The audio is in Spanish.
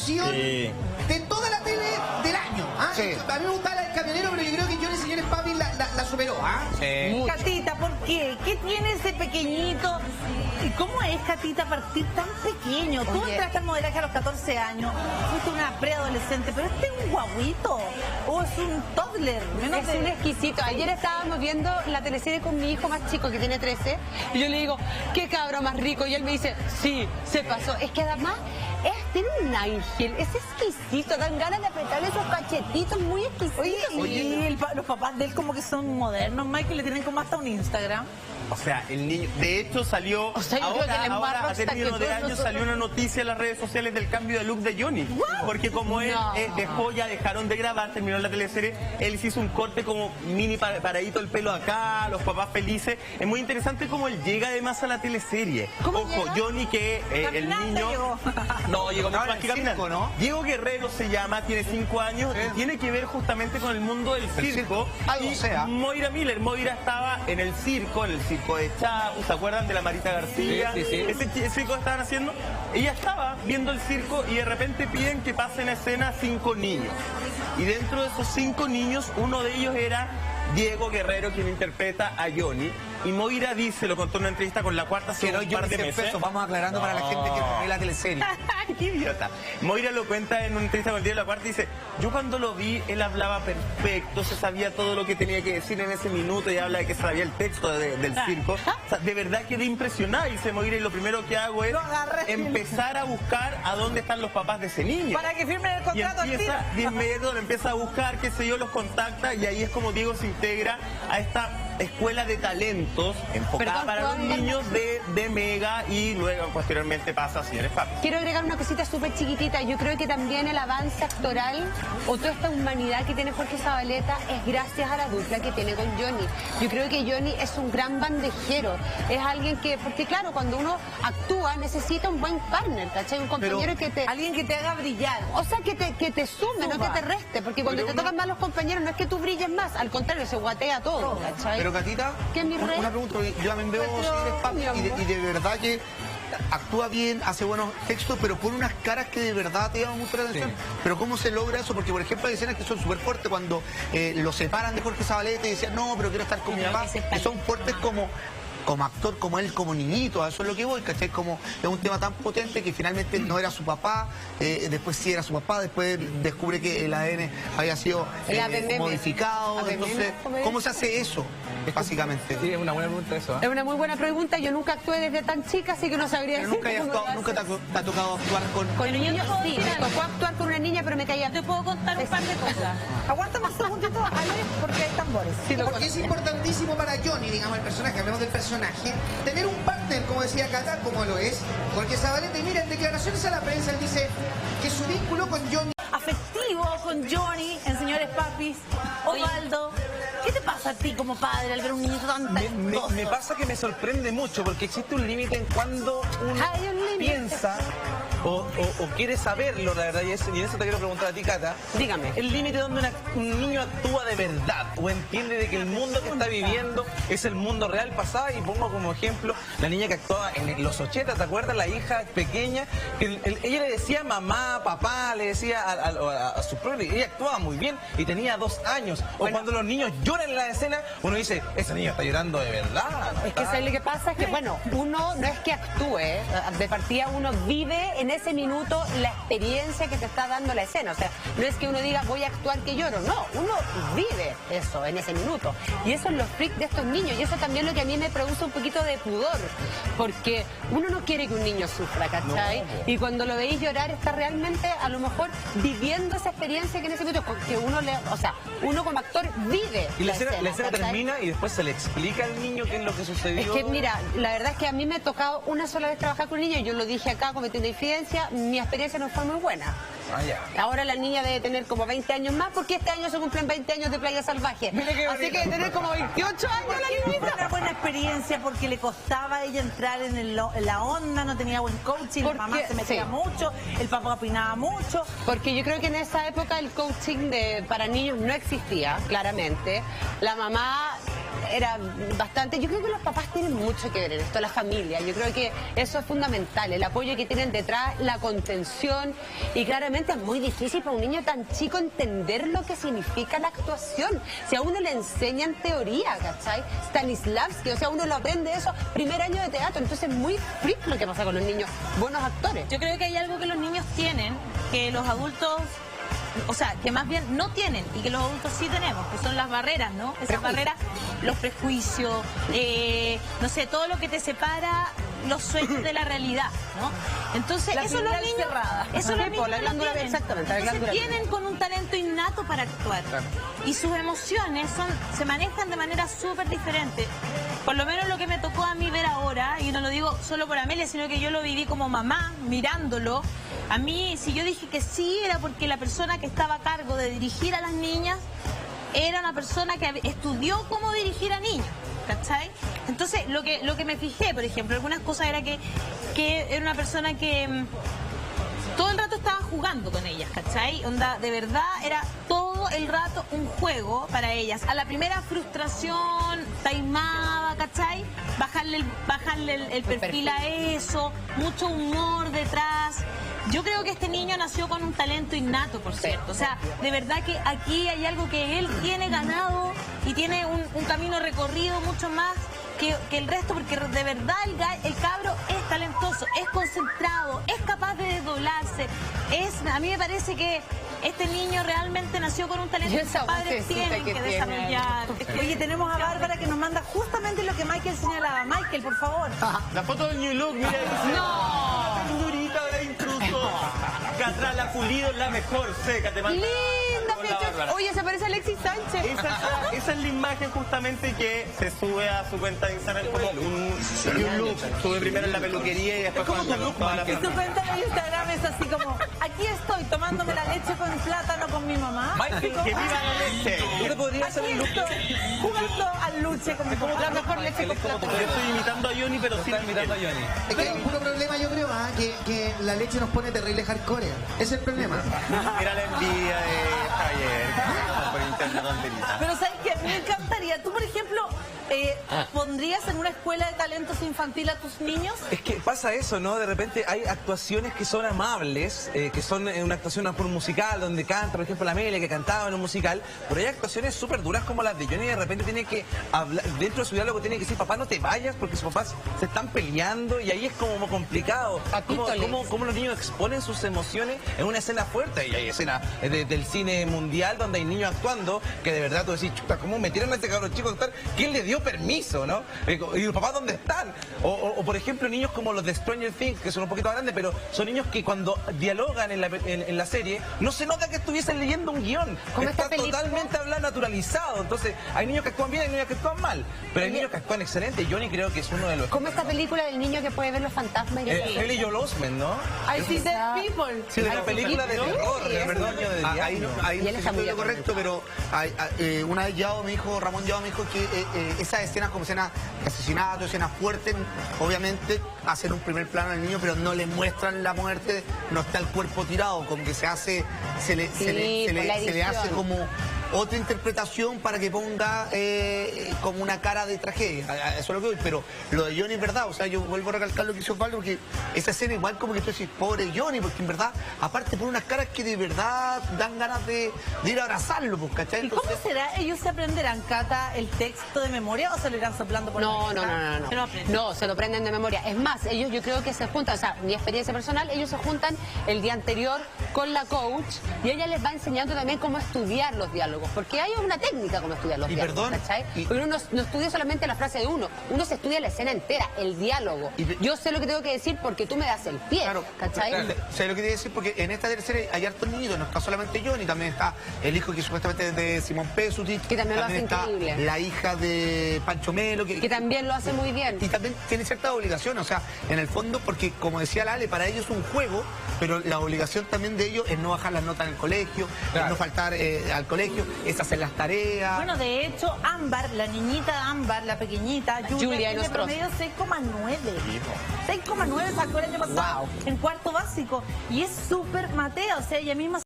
canción de toda la tele del año. Sí. A mí me gustaba la del camionero, pero yo creo que Johnny Señores Papi la superó. Sí. Catita, ¿por qué? ¿Qué tiene ese pequeñito? ¿Y cómo es, Catita, partir tan pequeño? Tú entraste al modelaje a los 14 años, fuiste una preadolescente, pero este es un guaguito o es un toddler. Es un exquisito. Ayer estábamos viendo la teleserie con mi hijo más chico, que tiene 13, y yo le digo, ¿qué cabro más rico? Y él me dice, sí, se pasó. Es que además tiene un ángel, es exquisito, dan ganas de apretarle esos cachetitos muy exquisitos. Oye, los papás de él como que son modernos, Michael, le tienen como hasta un Instagram. O sea, el niño, de hecho salió, ahora a términos de años salió una noticia en las redes sociales del cambio de look de Johnny. Porque como él dejó, ya dejaron de grabar, terminó la teleserie, él se hizo un corte como mini paradito el pelo acá, los papás felices. Es muy interesante cómo él llega además a la teleserie. Ojo, Johnny que el niño... Llegó mucho más que caminando, ¿no? Diego Guerrero se llama, tiene 5 años, y tiene que ver justamente con el mundo del circo. Y Moira Miller, Moira estaba en el circo de Chavo, ¿se acuerdan de la Marita García? Sí. Ese circo que estaban haciendo, ella estaba viendo el circo y de repente piden que pasen a escena 5 niños. Y dentro de esos 5 niños, uno de ellos era Diego Guerrero, quien interpreta a Johnny. Y Moira dice, lo contó en una entrevista con La Cuarta hace un par de meses. Vamos aclarando para la gente que ve la teleserie. ¡Qué idiota! Moira lo cuenta en una entrevista con el Diario La Cuarta y dice, yo cuando lo vi, él hablaba perfecto, se sabía todo lo que tenía que decir en ese minuto y habla de que sabía el texto del circo. O sea, de verdad quedé impresionada, dice Moira, y lo primero que hago es empezar a buscar a dónde están los papás de ese niño. Para que firmen el contrato. Y empieza, de inmediato lo empieza a buscar, qué sé yo, los contacta y ahí es como Diego se integra a esta escuela de talentos enfocada para los niños de Mega y luego posteriormente pasa a Señores Papi. Quiero agregar una cosita súper chiquitita. Yo creo que también el avance actoral o toda esta humanidad que tiene Jorge Zabaleta es gracias a la dupla que tiene con Johnny. Yo creo que Johnny es un gran bandejero. Es alguien que, porque claro, cuando uno actúa necesita un buen partner, ¿cachai? Un compañero alguien que te haga brillar. O sea, que te sume, no que te reste. Porque cuando te tocan más los compañeros no es que tú brilles más, al contrario, se guatea todo, ¿cachai? Pero Catita, una pregunta, yo también veo Señores Papi y de verdad que actúa bien, hace buenos textos, pero pone unas caras que de verdad te llaman mucho la atención. Pero ¿cómo se logra eso? Porque, por ejemplo, hay escenas que son súper fuertes cuando lo separan de Jorge Zabaleta y decían, no, pero quiero estar con mi papá. Que son fuertes como actor, como él, como niñito, a eso es lo que voy, ¿cachai? Como es un tema tan potente que finalmente no era su papá, después sí era su papá, después descubre que el ADN había sido modificado. Entonces, ¿cómo se hace eso, básicamente? Sí, es una buena pregunta eso. Es una muy buena pregunta. Yo nunca actué desde tan chica, así que no sabría decir. ¿Nunca te ha tocado actuar con niños? Sí, me tocó actuar con una niña, pero me caía. Te puedo contar un par de cosas. Aguanta más segundito, Ale, porque hay tambores. Sí, porque es importantísimo para Johnny, digamos, el personaje, hablemos del personaje, tener un partner, como decía Cata, como lo es, porque Zabaleta, y mira, en declaraciones a la prensa, él dice que su vínculo con Johnny... Afectivo con Johnny, en Señores Papis. Osvaldo, ¿qué te pasa a ti como padre al ver un niño tan talentoso? Me pasa que me sorprende mucho, porque existe un límite en cuando uno piensa o quiere saberlo, la verdad, y en eso te quiero preguntar a ti, Cata. Dígame. El límite donde un niño actúa de verdad o entiende de que el mundo que está viviendo es el mundo real. Pasaba, y pongo como ejemplo la niña que actuaba en los 80, ¿te acuerdas? La hija pequeña, que ella le decía mamá, papá, le decía a su propio, ella actuaba muy bien y tenía 2 años. O cuando los niños lloran en la escena, uno dice, ese niño está llorando de verdad. Es que ¿sabes lo que pasa? Es que, bueno, uno no es que actúe, de partida uno vive en ese minuto la experiencia que te está dando la escena. O sea, no es que uno diga voy a actuar que lloro, no, uno vive eso en ese minuto. Y eso es lo freak de estos niños, y eso también es lo que a mí me produce un poquito de pudor, porque uno no quiere que un niño sufra, ¿cachai? Y cuando lo veis llorar está realmente a lo mejor viviendo esa experiencia que en ese minuto, que uno como actor vive. Y la escena termina y después se le explica al niño qué es lo que sucedió. Es que mira, la verdad es que a mí me ha tocado una sola vez trabajar con niños, yo lo dije acá cometiendo infidencia, mi experiencia no fue muy buena. Ahora la niña debe tener como 20 años más, porque este año se cumplen 20 años de Playa Salvaje. Así que debe tener como 28 años la niñita. Fue una buena experiencia porque le costaba a ella entrar en la onda, no tenía buen coaching, la mamá se metía mucho, el papá opinaba mucho. Porque yo creo que en esa época el coaching para niños no existía, claramente. La mamá era bastante... Yo creo que los papás tienen mucho que ver en esto, la familia. Yo creo que eso es fundamental, el apoyo que tienen detrás, la contención. Y claramente es muy difícil para un niño tan chico entender lo que significa la actuación. Si a uno le enseñan teoría, ¿cachai? Stanislavski, o sea, uno lo aprende eso, primer año de teatro. Entonces es muy freak lo que pasa con los niños, buenos actores. Yo creo que hay algo que los niños tienen, que los adultos... O sea, que más bien no tienen y que los adultos sí tenemos, que son las barreras, ¿no? Esas barreras, los prejuicios, no sé, todo lo que te separa los sueños de la realidad, ¿no? Entonces, eso los niños, eso los niños lo tienen. Exactamente, entonces vienen con un talento innato para actuar. Y sus emociones se manejan de manera súper diferente. Por lo menos lo que me tocó a mí ver ahora, y no lo digo solo por Amelia, sino que yo lo viví como mamá, mirándolo. A mí, si yo dije que sí, era porque la persona que estaba a cargo de dirigir a las niñas era una persona que estudió cómo dirigir a niños, ¿cachai? Entonces, lo que me fijé, por ejemplo, algunas cosas era que era una persona que todo el rato estaba jugando con ellas, ¿cachai? Onda, de verdad, era todo el rato un juego para ellas. A la primera frustración, taimada, ¿cachai? Bajarle el perfil a eso, mucho humor detrás. Yo creo que este niño nació con un talento innato, por cierto. O sea, de verdad que aquí hay algo que él tiene ganado y tiene un camino recorrido mucho más que el resto, porque de verdad el cabro es talentoso, es concentrado, es capaz de desdoblarse. A mí me parece que este niño realmente nació con un talento que sus padres tienen que desarrollar. Oye, tenemos a Bárbara que nos manda justamente lo que Michael señalaba. Michael, por favor. La foto del New Look, mira. ¡No! Durita de intruso. Catrala Pulido, la mejor, seca, te manda. ¡Linda fecha! Oye, se parece a Alexis Sánchez. Esa es la imagen justamente que se sube a su cuenta de Instagram como un look. Sube primero en la peluquería y después con toda la Y su cuenta de Instagram es así como, aquí estoy tomándome la leche con plátano con mi mamá. Que viva la leche. Yo te podría hacer Aquí un look. estoy jugando al luche con mi mamá. La mejor leche con plátano. Yo estoy imitando a Johnny, pero sí imitando a Johnny. Es que hay un puro problema, yo creo, que la leche nos pone terrible hardcore. Ese es el problema. Mira la envidia de Javier. Por internet tonterita. Pero ¿sabes qué? Me encantaría. Tú, por ejemplo, ¿pondrías en una escuela de talentos infantil a tus niños? Es que pasa eso, ¿no? De repente hay actuaciones que son amables, que son una actuación por un musical, donde canta, por ejemplo, la Amelia, que cantaba en un musical, pero hay actuaciones súper duras como las de Johnny, y de repente tiene que hablar, dentro de su diálogo tiene que decir, papá, no te vayas, porque sus papás se están peleando, y ahí es como complicado. ¿Cómo los niños exponen sus emociones en una escena fuerte? Y hay escenas del cine mundial donde hay niños actuando, que de verdad tú decís, chuta, ¿cómo metieron a este cabrón chico a actuar? ¿Quién le dio permiso, no? ¿Y los papás dónde están? O por ejemplo, niños como los de Stranger Things, que son un poquito grandes, pero son niños que cuando dialogan en la serie, no se nota que estuviesen leyendo un guión. Está totalmente hablado naturalizado. Entonces, hay niños que actúan bien y hay niños que actúan mal. Pero hay niños que actúan excelente. Johnny creo que es uno de los... Como esta película del niño que puede ver los fantasmas y Ellie Joel Osment, ¿no? I see dead people. Sí, de la película de terror, de verdad, Ahí no estoy lo correcto, pero una vez Ramón Yao me dijo que esas escenas como escenas de asesinato, escenas fuertes, obviamente hacen un primer plano al niño, pero no le muestran la muerte, no está el cuerpo tirado, como que se le hace como otra interpretación para que ponga como una cara de tragedia. Eso es lo que voy, pero lo de Johnny es verdad, o sea, yo vuelvo a recalcar lo que hizo Osvaldo, porque esa escena igual como que tú decís, pobre Johnny, porque en verdad, aparte por unas caras que de verdad dan ganas de ir a abrazarlo, pues, ¿cachai? ¿Y cómo será? ¿Ellos se aprenderán, Cata, el texto de memoria o se lo irán soplando por No, la no, se lo aprenden de memoria. Es más, ellos yo creo que se juntan, o sea, mi experiencia personal, ellos se juntan el día anterior con la coach y ella les va enseñando también cómo estudiar los diálogos, porque hay una técnica como estudiar los diálogos, ¿cachai? Porque uno no estudia solamente la frase de uno se estudia la escena entera, el diálogo. Yo sé lo que tengo que decir porque tú me das el pie, ¿cachai? Sé lo que te voy a decir porque en esta tercera hay hartos niños, no está solamente Johnny, también está el hijo que supuestamente es de Simón Pesutic, que también lo hace está increíble, la hija de Pancho Melo, que también lo hace muy bien. Y también tiene ciertas obligaciones, o sea, en el fondo, porque como decía Lale, para ellos es un juego, pero la obligación también de ellos es no bajar las notas en el colegio, es no faltar al colegio, es hacer las tareas. Bueno, de hecho, Ámbar, la niñita Ámbar, la pequeñita, Julia tiene promedio 6,9. 6,9 sacó el año pasado en cuarto básico. Y es súper matea, o sea, ella misma